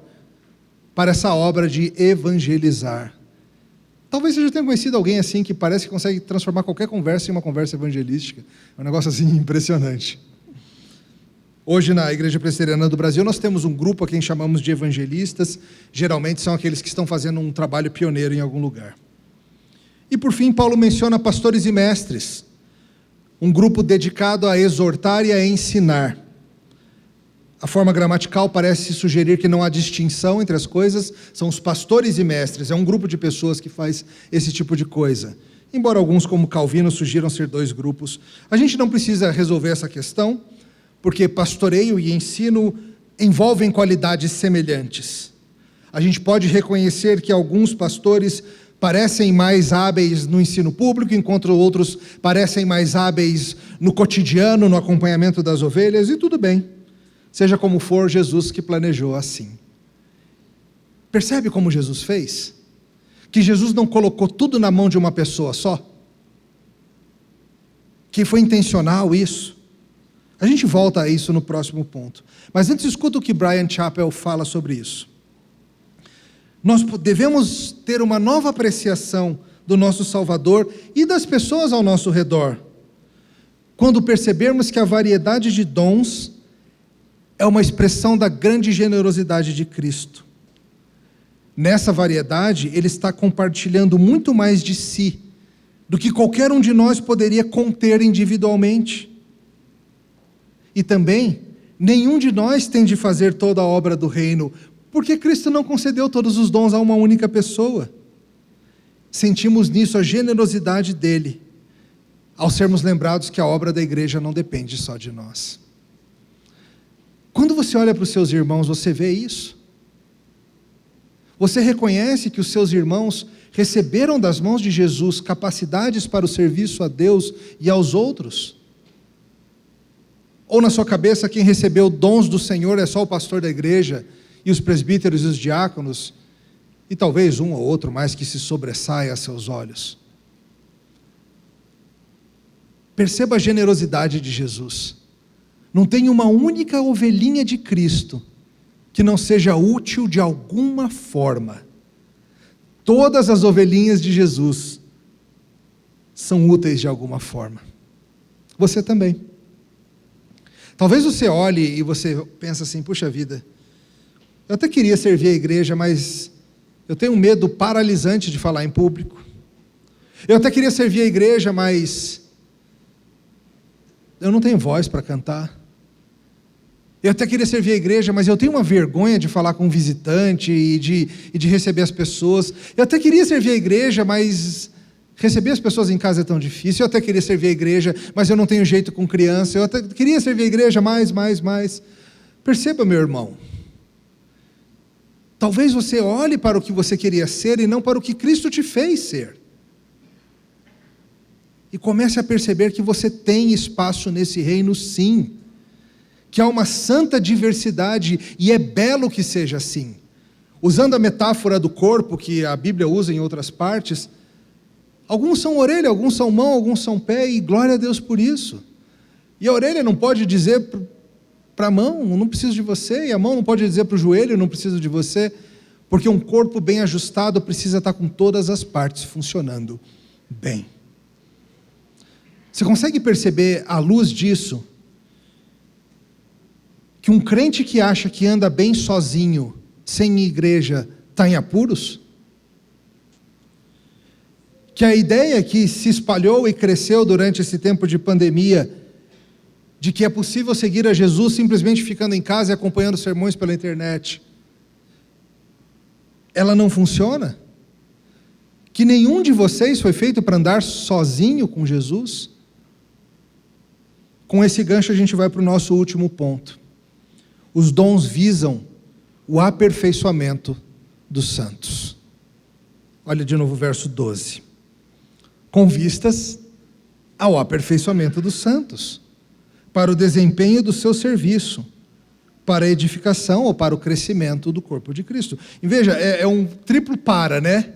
Speaker 1: para essa obra de evangelizar. Talvez você já tenha conhecido alguém assim que parece que consegue transformar qualquer conversa em uma conversa evangelística. É um negócio assim impressionante. Hoje na Igreja Presbiteriana do Brasil nós temos um grupo a quem chamamos de evangelistas. Geralmente são aqueles que estão fazendo um trabalho pioneiro em algum lugar. E por fim, Paulo menciona pastores e mestres. Um grupo dedicado a exortar e a ensinar. A forma gramatical parece sugerir que não há distinção entre as coisas, são os pastores e mestres, é um grupo de pessoas que faz esse tipo de coisa. Embora alguns, como Calvino, sugiram ser dois grupos. A gente não precisa resolver essa questão, porque pastoreio e ensino envolvem qualidades semelhantes. A gente pode reconhecer que alguns pastores parecem mais hábeis no ensino público, enquanto outros parecem mais hábeis no cotidiano, no acompanhamento das ovelhas, e tudo bem. Seja como for, Jesus que planejou assim. Percebe como Jesus fez? Que Jesus não colocou tudo na mão de uma pessoa só? Que foi intencional isso? A gente volta a isso no próximo ponto. Mas antes, escuta o que Bryan Chapell fala sobre isso. Nós devemos ter uma nova apreciação do nosso Salvador e das pessoas ao nosso redor, quando percebermos que a variedade de dons é uma expressão da grande generosidade de Cristo. Nessa variedade, Ele está compartilhando muito mais de si do que qualquer um de nós poderia conter individualmente. E também, nenhum de nós tem de fazer toda a obra do reino, porque Cristo não concedeu todos os dons a uma única pessoa. Sentimos nisso a generosidade dEle, ao sermos lembrados que a obra da igreja não depende só de nós. Quando você olha para os seus irmãos, você vê isso? Você reconhece que os seus irmãos receberam das mãos de Jesus capacidades para o serviço a Deus e aos outros? Ou na sua cabeça quem recebeu dons do Senhor é só o pastor da igreja e os presbíteros e os diáconos, e talvez um ou outro mais que se sobressaia a seus olhos? Perceba a generosidade de Jesus. Não tem uma única ovelhinha de Cristo que não seja útil de alguma forma. Todas as ovelhinhas de Jesus são úteis de alguma forma. Você também. Talvez você olhe e você pense assim, puxa vida, eu até queria servir a igreja, mas eu tenho um medo paralisante de falar em público. Eu até queria servir a igreja, mas eu não tenho voz para cantar. Eu até queria servir a igreja, mas eu tenho uma vergonha de falar com um visitante e de receber as pessoas. Eu até queria servir a igreja, mas receber as pessoas em casa é tão difícil. Eu até queria servir a igreja, mas eu não tenho jeito com criança. Eu até queria servir a igreja mais. Perceba, meu irmão. Talvez você olhe para o que você queria ser e não para o que Cristo te fez ser. E comece a perceber que você tem espaço nesse reino, sim. Que há uma santa diversidade, e é belo que seja assim. Usando a metáfora do corpo, que a Bíblia usa em outras partes, alguns são orelha, alguns são mão, alguns são pé, e glória a Deus por isso. E a orelha não pode dizer para a mão, não preciso de você, e a mão não pode dizer para o joelho, não preciso de você, porque um corpo bem ajustado precisa estar com todas as partes funcionando bem. Você consegue perceber, à luz disso, que um crente que acha que anda bem sozinho, sem igreja, está em apuros? Que a ideia que se espalhou e cresceu durante esse tempo de pandemia, de que é possível seguir a Jesus simplesmente ficando em casa e acompanhando sermões pela internet, ela não funciona? Que nenhum de vocês foi feito para andar sozinho com Jesus? Com esse gancho a gente vai para o nosso último ponto. Os dons visam o aperfeiçoamento dos santos. Olha de novo o verso 12. Com vistas ao aperfeiçoamento dos santos, para o desempenho do seu serviço, para a edificação ou para o crescimento do corpo de Cristo. E veja, é um triplo para, né?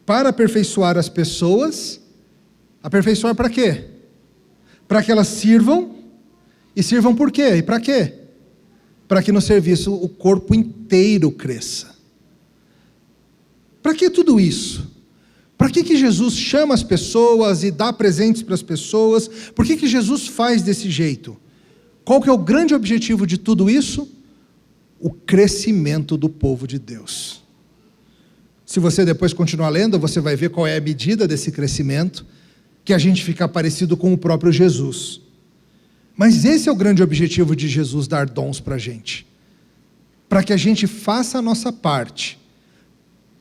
Speaker 1: Para aperfeiçoar as pessoas. Aperfeiçoar para quê? Para que elas sirvam. E sirvam por quê? E para quê? Para que no serviço o corpo inteiro cresça. Para que tudo isso? Para que Jesus chama as pessoas e dá presentes para as pessoas? Por que Jesus faz desse jeito? Qual que é o grande objetivo de tudo isso? O crescimento do povo de Deus. Se você depois continuar lendo, você vai ver qual é a medida desse crescimento, que a gente fica parecido com o próprio Jesus. Mas esse é o grande objetivo de Jesus dar dons para a gente. Para que a gente faça a nossa parte.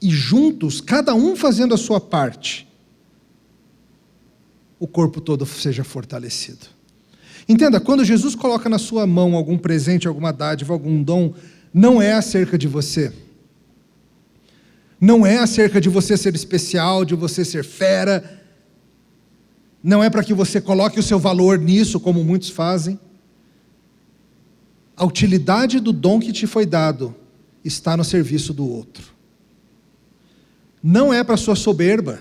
Speaker 1: E juntos, cada um fazendo a sua parte, o corpo todo seja fortalecido. Entenda, quando Jesus coloca na sua mão algum presente, alguma dádiva, algum dom, não é acerca de você. Não é acerca de você ser especial, de você ser fera. Não é para que você coloque o seu valor nisso, como muitos fazem. A utilidade do dom que te foi dado está no serviço do outro. Não é para sua soberba.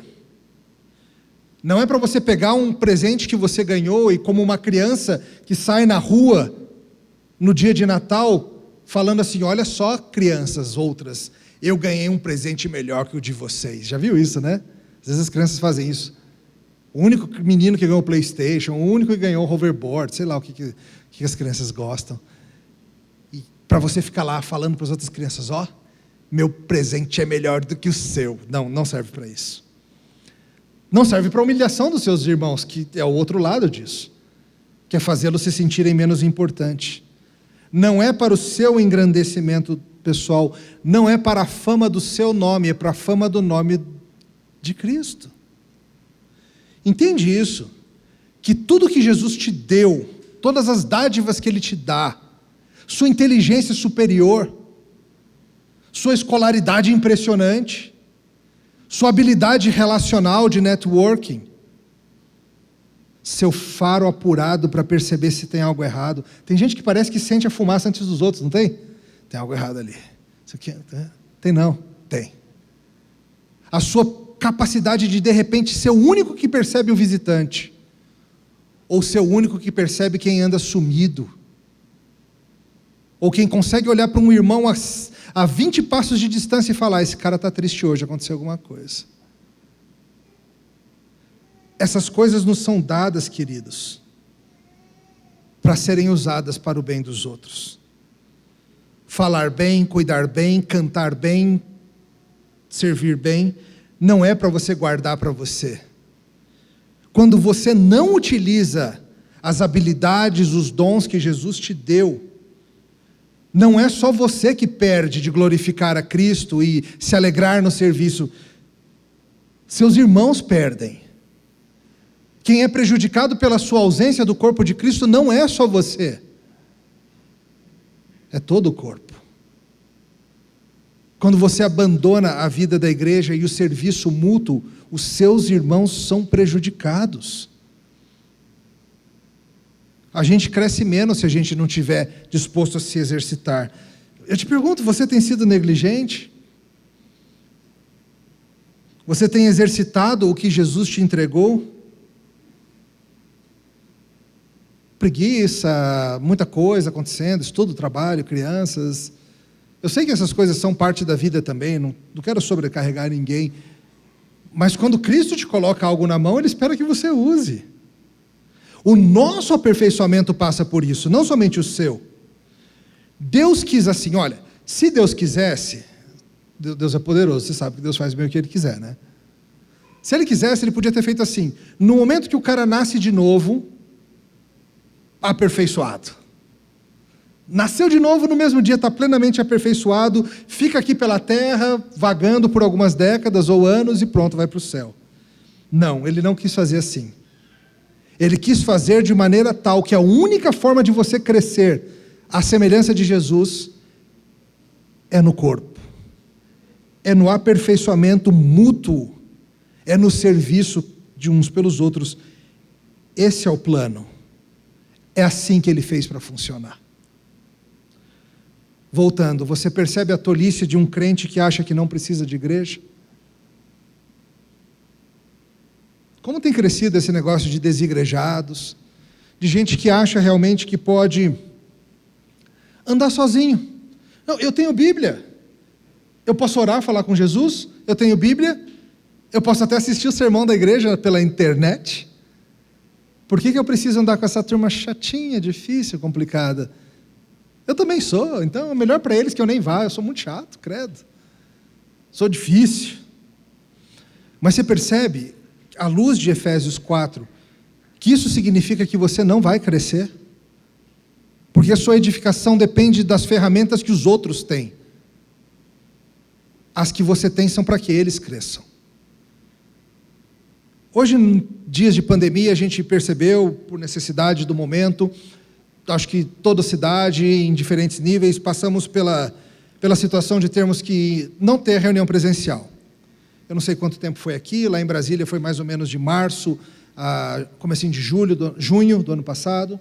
Speaker 1: Não é para você pegar um presente que você ganhou e como uma criança que sai na rua no dia de Natal, falando assim, olha só crianças outras, eu ganhei um presente melhor que o de vocês. Já viu isso, né? Às vezes as crianças fazem isso. O único menino que ganhou o PlayStation, o único que ganhou o hoverboard, sei lá o que as crianças gostam. E para você ficar lá falando para as outras crianças, ó, meu presente é melhor do que o seu. Não serve para isso. Não serve para a humilhação dos seus irmãos, que é o outro lado disso, que é fazê-los se sentirem menos importantes. Não é para o seu engrandecimento pessoal, não é para a fama do seu nome, é para a fama do nome de Cristo. Entende isso? Que tudo que Jesus te deu, todas as dádivas que Ele te dá, sua inteligência superior, sua escolaridade impressionante, sua habilidade relacional de networking, seu faro apurado para perceber se tem algo errado. Tem gente que parece que sente a fumaça antes dos outros, não tem? Tem algo errado ali. Isso aqui, tem não? Tem. A sua capacidade de repente ser o único que percebe o visitante, ou ser o único que percebe quem anda sumido, ou quem consegue olhar para um irmão a 20 passos de distância e falar, esse cara está triste hoje, aconteceu alguma coisa. Essas coisas nos são dadas, queridos, para serem usadas para o bem dos outros. Falar bem, cuidar bem, cantar bem, servir bem, não é para você guardar para você. Quando você não utiliza as habilidades, os dons que Jesus te deu, não é só você que perde de glorificar a Cristo e se alegrar no serviço. Seus irmãos perdem. Quem é prejudicado pela sua ausência do corpo de Cristo não é só você. É todo o corpo. Quando você abandona a vida da igreja e o serviço mútuo, os seus irmãos são prejudicados. A gente cresce menos se a gente não estiver disposto a se exercitar. Eu te pergunto, você tem sido negligente? Você tem exercitado o que Jesus te entregou? Preguiça, muita coisa acontecendo, estudo, trabalho, crianças. Eu sei que essas coisas são parte da vida também, não quero sobrecarregar ninguém. Mas quando Cristo te coloca algo na mão, Ele espera que você use. O nosso aperfeiçoamento passa por isso, não somente o seu. Deus quis assim, olha, se Deus quisesse, Deus é poderoso, você sabe que Deus faz bem o que Ele quiser, né? Se Ele quisesse, Ele podia ter feito assim, no momento que o cara nasce de novo, aperfeiçoado. Nasceu de novo no mesmo dia, está plenamente aperfeiçoado, fica aqui pela terra, vagando por algumas décadas ou anos e pronto, vai para o céu. Não, ele não quis fazer assim. Ele quis fazer de maneira tal que a única forma de você crescer à semelhança de Jesus é no corpo, é no aperfeiçoamento mútuo, é no serviço de uns pelos outros. Esse é o plano. É assim que ele fez para funcionar. Voltando, você percebe a tolice de um crente que acha que não precisa de igreja? Como tem crescido esse negócio de desigrejados, de gente que acha realmente que pode andar sozinho. Não, eu tenho Bíblia. Eu posso orar, falar com Jesus, eu tenho Bíblia, eu posso até assistir o sermão da igreja pela internet. Por que eu preciso andar com essa turma chatinha, difícil, complicada? Eu também sou, então é melhor para eles que eu nem vá, eu sou muito chato, credo. Sou difícil. Mas você percebe, à luz de Efésios 4, que isso significa que você não vai crescer? Porque a sua edificação depende das ferramentas que os outros têm. As que você tem são para que eles cresçam. Hoje, em dias de pandemia, a gente percebeu, por necessidade do momento, acho que toda a cidade, em diferentes níveis, passamos pela situação de termos que não ter reunião presencial. Eu não sei quanto tempo foi aqui, lá em Brasília foi mais ou menos de março a comecinho de junho do ano passado.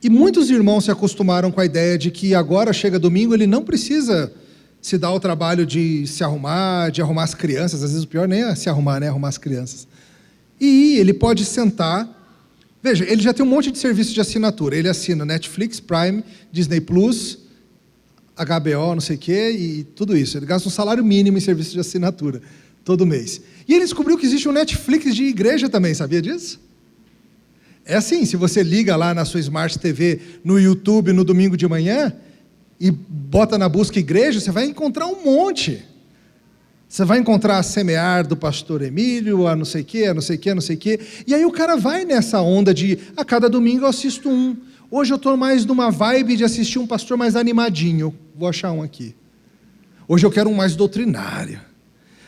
Speaker 1: E muitos irmãos se acostumaram com a ideia de que agora chega domingo, ele não precisa se dar o trabalho de se arrumar, de arrumar as crianças, às vezes o pior nem é se arrumar, né? Arrumar as crianças. E ele pode sentar. Veja, ele já tem um monte de serviço de assinatura. Ele assina Netflix, Prime, Disney Plus, HBO, não sei o quê, e tudo isso. Ele gasta um salário mínimo em serviço de assinatura, todo mês. E ele descobriu que existe um Netflix de igreja também, sabia disso? É assim, se você liga lá na sua Smart TV, no YouTube, no domingo de manhã, e bota na busca igreja, você vai encontrar um monte. Você vai encontrar a Semear do pastor Emílio, a não sei o quê, a não sei o quê, a não sei o quê. E aí o cara vai nessa onda de, a cada domingo eu assisto um. Hoje eu estou mais numa vibe de assistir um pastor mais animadinho. Vou achar um aqui. Hoje eu quero um mais doutrinário.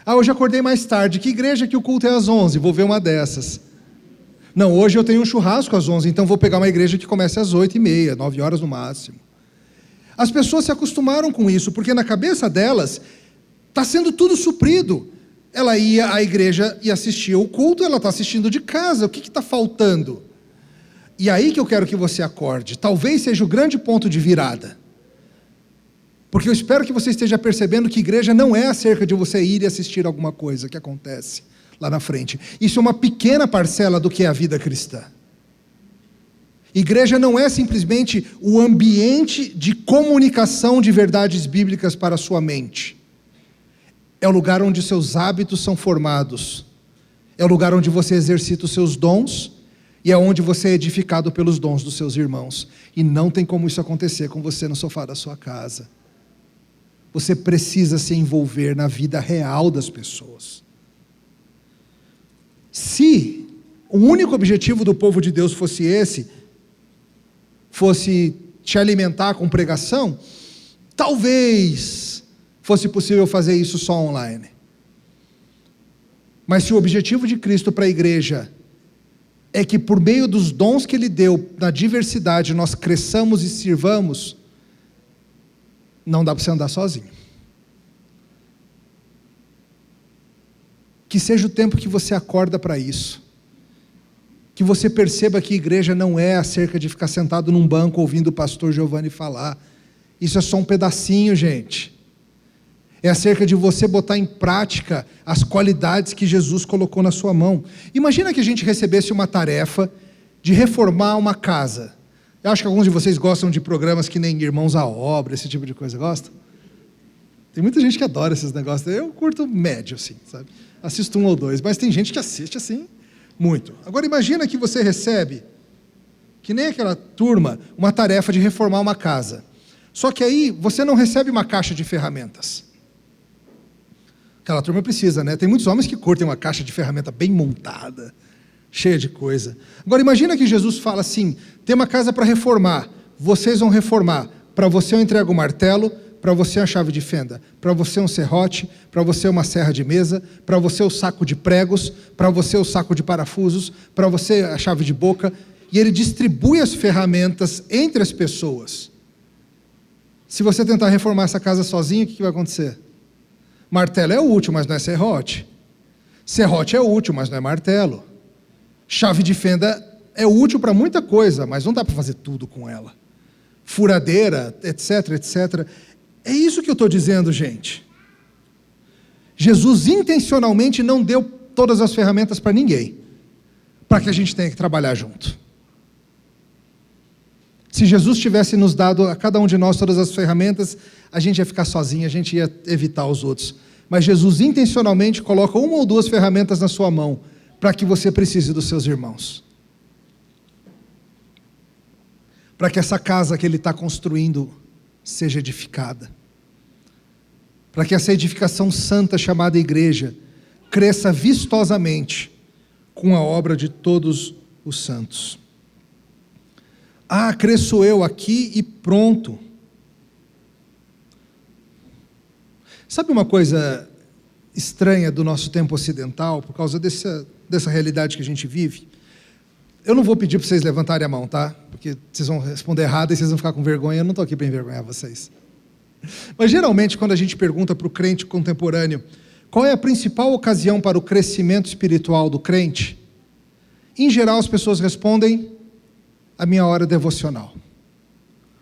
Speaker 1: Hoje eu acordei mais tarde. Que igreja que o culto é às 11? Vou ver uma dessas. Não, hoje eu tenho um churrasco às 11, então vou pegar uma igreja que comece às 8h30, 9 horas no máximo. As pessoas se acostumaram com isso, porque na cabeça delas está sendo tudo suprido. Ela ia à igreja e assistia o culto, ela está assistindo de casa, o que está faltando? E aí que eu quero que você acorde, talvez seja o grande ponto de virada. Porque eu espero que você esteja percebendo que igreja não é acerca de você ir e assistir alguma coisa que acontece lá na frente. Isso é uma pequena parcela do que é a vida cristã. Igreja não é simplesmente o ambiente de comunicação de verdades bíblicas para a sua mente. É o lugar onde seus hábitos são formados. É o lugar onde você exercita os seus dons e é onde você é edificado pelos dons dos seus irmãos. E não tem como isso acontecer com você no sofá da sua casa. Você precisa se envolver na vida real das pessoas. Se o único objetivo do povo de Deus fosse esse, fosse te alimentar com pregação, talvez fosse possível fazer isso só online. Mas se o objetivo de Cristo para a igreja é que por meio dos dons que Ele deu, na diversidade, nós cresçamos e sirvamos, não dá para você andar sozinho. Que seja o tempo que você acorda para isso. Que você perceba que igreja não é acerca de ficar sentado num banco ouvindo o pastor Giovanni falar. Isso é só um pedacinho, gente. É acerca de você botar em prática as qualidades que Jesus colocou na sua mão. Imagina que a gente recebesse uma tarefa de reformar uma casa. Eu acho que alguns de vocês gostam de programas que nem Irmãos à Obra, esse tipo de coisa, gostam? Tem muita gente que adora esses negócios. Eu curto médio, assim, sabe? Assisto 1 ou 2, mas tem gente que assiste assim, muito. Agora imagina que você recebe, que nem aquela turma, uma tarefa de reformar uma casa. Só que aí você não recebe uma caixa de ferramentas. Aquela turma precisa, né? Tem muitos homens que curtem uma caixa de ferramenta bem montada, cheia de coisa. Agora imagina que Jesus fala assim, tem uma casa para reformar, vocês vão reformar, para você eu entrego o martelo, para você a chave de fenda, para você um serrote, para você uma serra de mesa, para você o saco de pregos, para você o saco de parafusos, para você a chave de boca, e ele distribui as ferramentas entre as pessoas. Se você tentar reformar essa casa sozinho, o que vai acontecer? Martelo é útil, mas não é serrote. Serrote é útil, mas não é martelo. Chave de fenda é útil para muita coisa, mas não dá para fazer tudo com ela. Furadeira, etc, etc. É isso que eu estou dizendo, gente. Jesus intencionalmente não deu todas as ferramentas para ninguém, para que a gente tenha que trabalhar junto. Se Jesus tivesse nos dado a cada um de nós todas as ferramentas, a gente ia ficar sozinho, a gente ia evitar os outros. Mas Jesus intencionalmente coloca uma ou duas ferramentas na sua mão, para que você precise dos seus irmãos. Para que essa casa que Ele está construindo seja edificada. Para que essa edificação santa chamada igreja cresça vistosamente com a obra de todos os santos. Ah, cresço eu aqui e pronto. Sabe uma coisa estranha do nosso tempo ocidental, por causa dessa realidade que a gente vive? Eu não vou pedir para vocês levantarem a mão, tá? Porque vocês vão responder errado e vocês vão ficar com vergonha. Eu não estou aqui para envergonhar vocês. Mas geralmente quando a gente pergunta para o crente contemporâneo qual é a principal ocasião para o crescimento espiritual do crente, em geral as pessoas respondem: a minha hora devocional.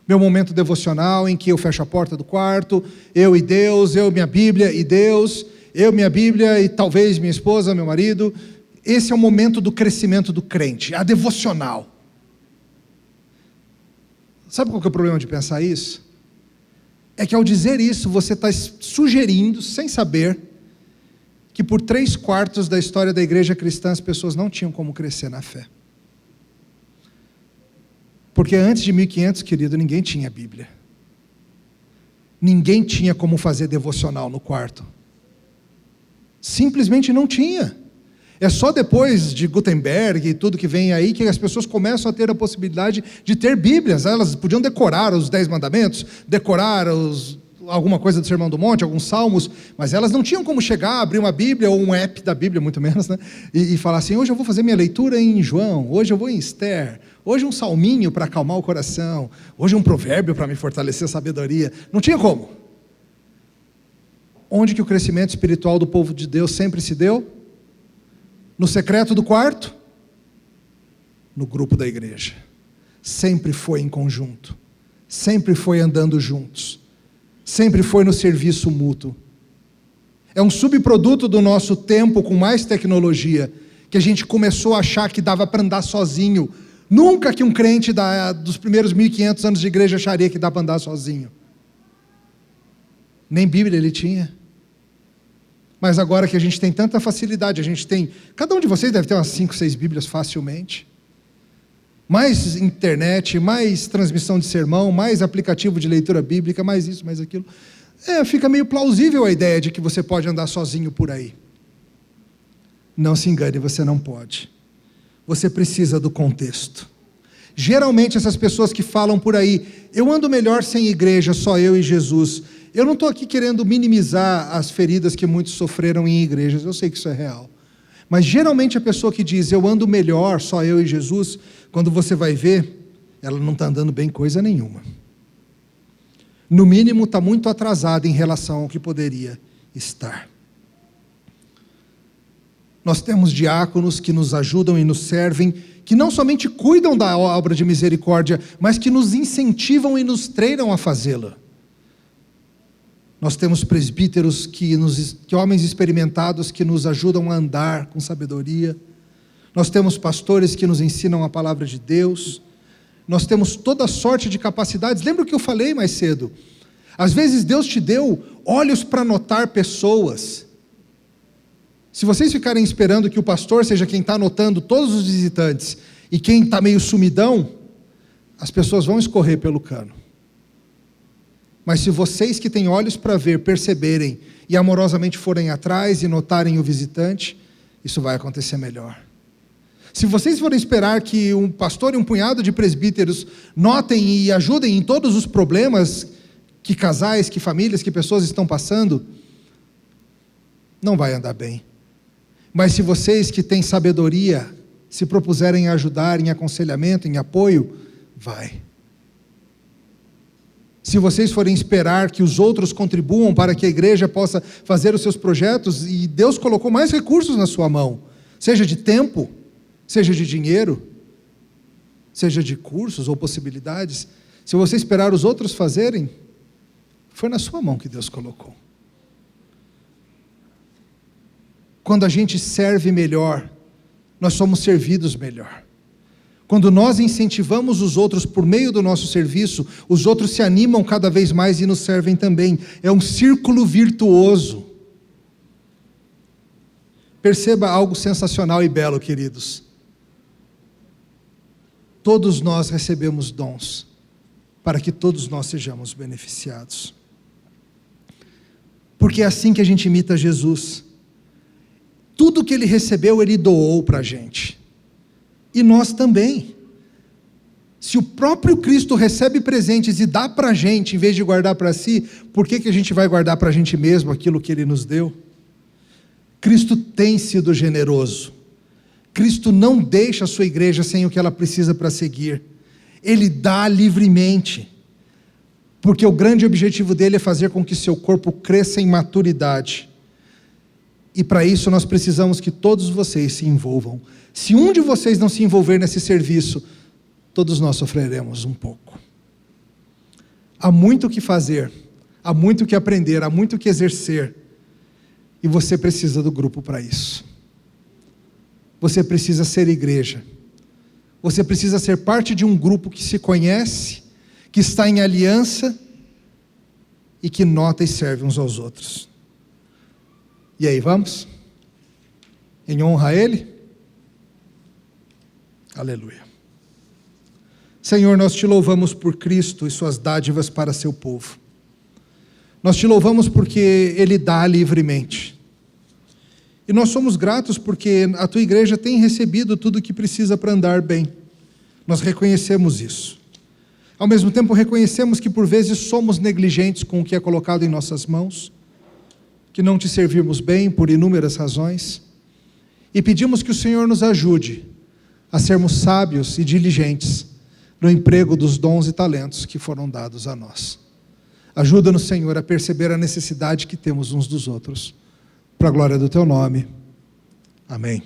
Speaker 1: Meu momento devocional em que eu fecho a porta do quarto, eu e Deus, eu, minha Bíblia e Deus, eu, minha Bíblia e talvez minha esposa, meu marido. Esse é o momento do crescimento do crente, a devocional. Sabe qual que é o problema de pensar isso? É que ao dizer isso, você está sugerindo, sem saber, que por 3/4 da história da igreja cristã, as pessoas não tinham como crescer na fé. Porque antes de 1500, querido, ninguém tinha Bíblia. Ninguém tinha como fazer devocional no quarto. Simplesmente não tinha. É só depois de Gutenberg e tudo que vem aí que as pessoas começam a ter a possibilidade de ter Bíblias. Elas podiam decorar os 10 mandamentos, decorar alguma coisa do Sermão do Monte, alguns salmos, mas elas não tinham como chegar, abrir uma Bíblia ou um app da Bíblia, muito menos, né? E falar assim: hoje eu vou fazer minha leitura em João, hoje eu vou em Esther, hoje um salminho para acalmar o coração, hoje um provérbio para me fortalecer a sabedoria. Não tinha como. Onde que o crescimento espiritual do povo de Deus sempre se deu? No secreto do quarto? No grupo da igreja. Sempre foi em conjunto, sempre foi andando juntos, sempre foi no serviço mútuo. É um subproduto do nosso tempo com mais tecnologia, que a gente começou a achar que dava para andar sozinho. Nunca que um crente dos primeiros 1500 anos de igreja acharia que dá para andar sozinho. Nem Bíblia ele tinha. Mas agora que a gente tem tanta facilidade, a gente tem... Cada um de vocês deve ter umas 5, 6 Bíblias facilmente. Mais internet, mais transmissão de sermão, mais aplicativo de leitura bíblica, mais isso, mais aquilo. Fica meio plausível a ideia de que você pode andar sozinho por aí. Não se engane, você não pode. Você precisa do contexto. Geralmente essas pessoas que falam por aí: eu ando melhor sem igreja, só eu e Jesus. Eu não estou aqui querendo minimizar as feridas que muitos sofreram em igrejas, eu sei que isso é real. Mas geralmente a pessoa que diz: eu ando melhor, só eu e Jesus, quando você vai ver, ela não está andando bem coisa nenhuma. No mínimo está muito atrasada em relação ao que poderia estar. Nós temos diáconos que nos ajudam e nos servem, que não somente cuidam da obra de misericórdia, mas que nos incentivam e nos treinam a fazê-la. Nós temos presbíteros que homens experimentados que nos ajudam a andar com sabedoria. Nós temos pastores que nos ensinam a palavra de Deus. Nós temos toda sorte de capacidades. Lembra o que eu falei mais cedo? Às vezes Deus te deu olhos para notar pessoas. Se vocês ficarem esperando que o pastor seja quem está notando todos os visitantes e quem está meio sumidão, as pessoas vão escorrer pelo cano. Mas se vocês que têm olhos para ver, perceberem e amorosamente forem atrás e notarem o visitante, isso vai acontecer melhor. Se vocês forem esperar que um pastor e um punhado de presbíteros notem e ajudem em todos os problemas que casais, que famílias, que pessoas estão passando, não vai andar bem. Mas se vocês que têm sabedoria se propuserem a ajudar em aconselhamento, em apoio, vai. Se vocês forem esperar que os outros contribuam para que a igreja possa fazer os seus projetos, e Deus colocou mais recursos na sua mão, seja de tempo, seja de dinheiro, seja de cursos ou possibilidades, se você esperar os outros fazerem, foi na sua mão que Deus colocou. Quando a gente serve melhor, nós somos servidos melhor. Quando nós incentivamos os outros por meio do nosso serviço, os outros se animam cada vez mais e nos servem também. É um círculo virtuoso. Perceba algo sensacional e belo, queridos. Todos nós recebemos dons, para que todos nós sejamos beneficiados. Porque é assim que a gente imita Jesus. Tudo que ele recebeu, ele doou para a gente. E nós também. Se o próprio Cristo recebe presentes e dá para a gente, em vez de guardar para si, por que a gente vai guardar para a gente mesmo aquilo que ele nos deu? Cristo tem sido generoso. Cristo não deixa a sua igreja sem o que ela precisa para seguir. Ele dá livremente. Porque o grande objetivo dele é fazer com que seu corpo cresça em maturidade. E para isso nós precisamos que todos vocês se envolvam. Se um de vocês não se envolver nesse serviço, todos nós sofreremos um pouco. Há muito o que fazer, há muito o que aprender, há muito o que exercer. E você precisa do grupo para isso. Você precisa ser igreja. Você precisa ser parte de um grupo que se conhece, que está em aliança e que nota e serve uns aos outros. E aí, vamos? Em honra a Ele? Aleluia. Senhor, nós te louvamos por Cristo e suas dádivas para seu povo. Nós te louvamos porque Ele dá livremente. E nós somos gratos porque a tua igreja tem recebido tudo o que precisa para andar bem. Nós reconhecemos isso. Ao mesmo tempo, reconhecemos que por vezes somos negligentes com o que é colocado em nossas mãos, que não te servimos bem por inúmeras razões, e pedimos que o Senhor nos ajude a sermos sábios e diligentes no emprego dos dons e talentos que foram dados a nós. Ajuda-nos, Senhor, a perceber a necessidade que temos uns dos outros, para a glória do teu nome. Amém.